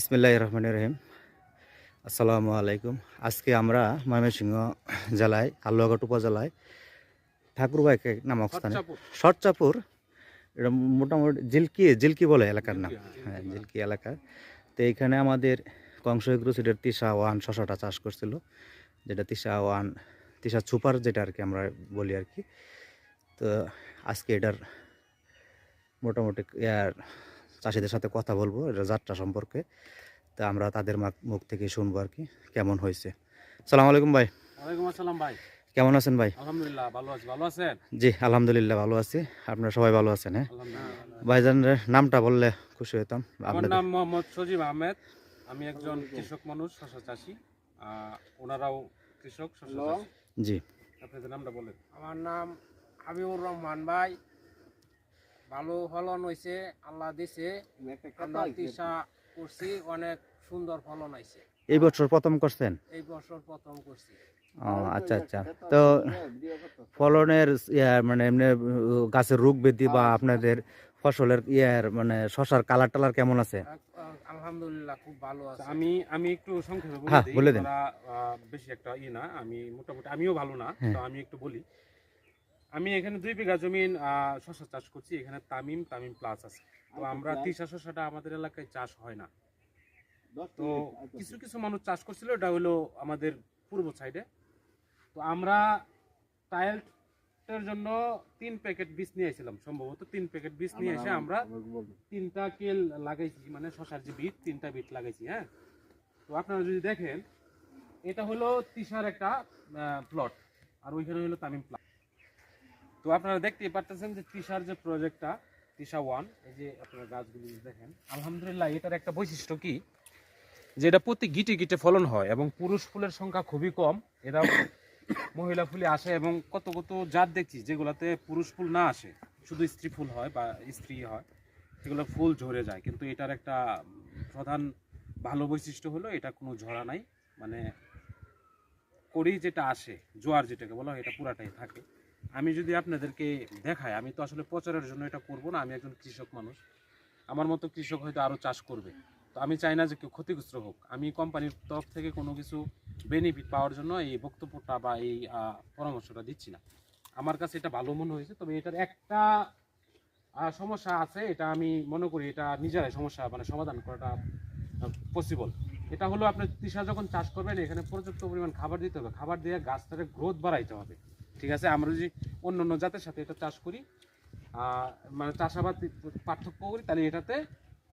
বিসমিল্লাহির রহমানির রহিম। আসসালামু আলাইকুম। আজকে আমরা ময়মনসিংহ জেলায় হালুয়াঘাট উপজেলায় ঠাকুরবাই নামক স্থানে শর্টচাপুর, এটা মোটামুটি জিলকি বলে এলাকার নাম। হ্যাঁ, জিলকি এলাকা। তো এইখানে আমাদের কংস এগ্রোসিডের তিশা ওয়ান শশাটা চাষ করছিল, যেটা তিশা ওয়ান, তিশা সুপার যেটা আর কি আমরা বলি আর কি। তো আজকে এটার মোটামুটি চাষিদের সাথে কথা বলবো এটা যাত্রা সম্পর্কে। তা আমরা তাদের মুখ থেকে শুনবো আর কি কেমন হয়েছে। সালাম আলাইকুম ভাই। ওয়ালাইকুম আসসালাম ভাই। কেমন আছেন ভাই? আলহামদুলিল্লাহ ভালো আছি। ভালো আছেন? জি আলহামদুলিল্লাহ ভালো আছি। আপনারা সবাই ভালো আছেন? হ্যাঁ আলহামদুলিল্লাহ। ভাইজানের নামটা বললে খুশি হতাম। আমার নাম মোহাম্মদ সজীব আহমেদ। আমি একজন কৃষক মানুষ, শশা চাষি। ওনারাও কৃষক, শশা চাষি। জি, আপনাদের নামটা বলেন। আমার নাম হাবিবুর রহমান ভাই। ভালো ফলন হয়েছে, আল্লাহ দিছে। আমরা তিসা করছি, অনেক সুন্দর ফলন হয়েছে। এই বছর প্রথম করছেন? এই বছর প্রথম করছি। ও আচ্ছা আচ্ছা। তো ফলনের মানে এমনি গাছের রোগ বৃদ্ধি বা আপনাদের ফসলের মানে শশার কালার টালার কেমন আছে? আলহামদুলিল্লাহ খুব ভালো আছে। আমি একটু সংক্ষেপে হ্যাঁ, বলে বলে দিই। দেন। বেশি একটা না, আমি মোটামুটি আমিও ভালো না, হ্যাঁ। তো আমি একটু বলি। আমি এখানে 2 বিঘা জমিন শশা চাষ করছি। এখানে তামিম প্লাস আছে। তো আমরা তিসা শশাটা আমাদের এলাকায় চাষ হয় না। তো কিছু কিছু মানুষ চাষ করছিল, এটা হলো আমাদের পূর্ব সাইডে। তো আমরা ট্রায়ালের জন্য 3 প্যাকেট বীজ নিয়ে এসেছিলাম, সম্ভবত 3 প্যাকেট বীজ নিয়ে এসে আমরা 3টা কেল লাগাইছি, মানে শশার যে বীজ 3টা বীজ লাগাইছি। হ্যাঁ, তো আপনারা যদি দেখেন, এটা হলো তিসার একটা প্লট, আর ওইখানে হলো তামিম প্লট। তো আপনারা দেখতেই পারতেছেন যে তিসার যে প্রজেক্টটা, তিসা ওয়ান, এই যে আপনারা গাছগুলি দেখেন, আলহামদুলিল্লাহ এটার একটা বৈশিষ্ট্য কি, যে এটা প্রতি গিটে গিটে ফলন হয় এবং পুরুষ ফুলের সংখ্যা খুবই কম। এরা মহিলা ফুলে আসে, এবং কত কত জাত দেখছি যেগুলাতে পুরুষ ফুল না আসে, শুধু স্ত্রী ফুল হয় বা স্ত্রী হয়, সেগুলো ফুল ঝরে যায়। কিন্তু এটার একটা প্রধান ভালো বৈশিষ্ট্য হলো এটা কোনো ঝরা নাই, মানে কড়ি যেটা আসে, জোয়ার যেটাকে বলা হয়, এটা পুরাটাই থাকে। আমি যদি আপনাদেরকে দেখাই, আমি তো আসলে প্রচারের জন্য এটা করব না, আমি একজন কৃষক মানুষ, আমার মতো কৃষক হয়তো আরও চাষ করবে। তো আমি চাই না যে কেউ ক্ষতিগ্রস্ত হোক। আমি কোম্পানির তরফ থেকে কোনো কিছু বেনিফিট পাওয়ার জন্য এই বক্তব্যটা বা এই পরামর্শটা দিচ্ছি না। আমার কাছে এটা ভালো মনে হয়েছে, তবে এটার একটা সমস্যা আছে, এটা আমি মনে করি এটা নিজেরাই সমস্যা, মানে সমাধান করাটা পসিবল। এটা হলো, আপনার তিসা যখন চাষ করবেন, এখানে পর্যাপ্ত পরিমাণ খাবার দিতে হবে। খাবার দিয়ে গাছটাকে গ্রোথ বাড়াইতে হবে। ঠিক আছে, আমরা যদি অন্য অন্য জাতের সাথে এটা চাষ করি, মানে চাষাবাদ পার্থক্য করি, তাহলে এটাতে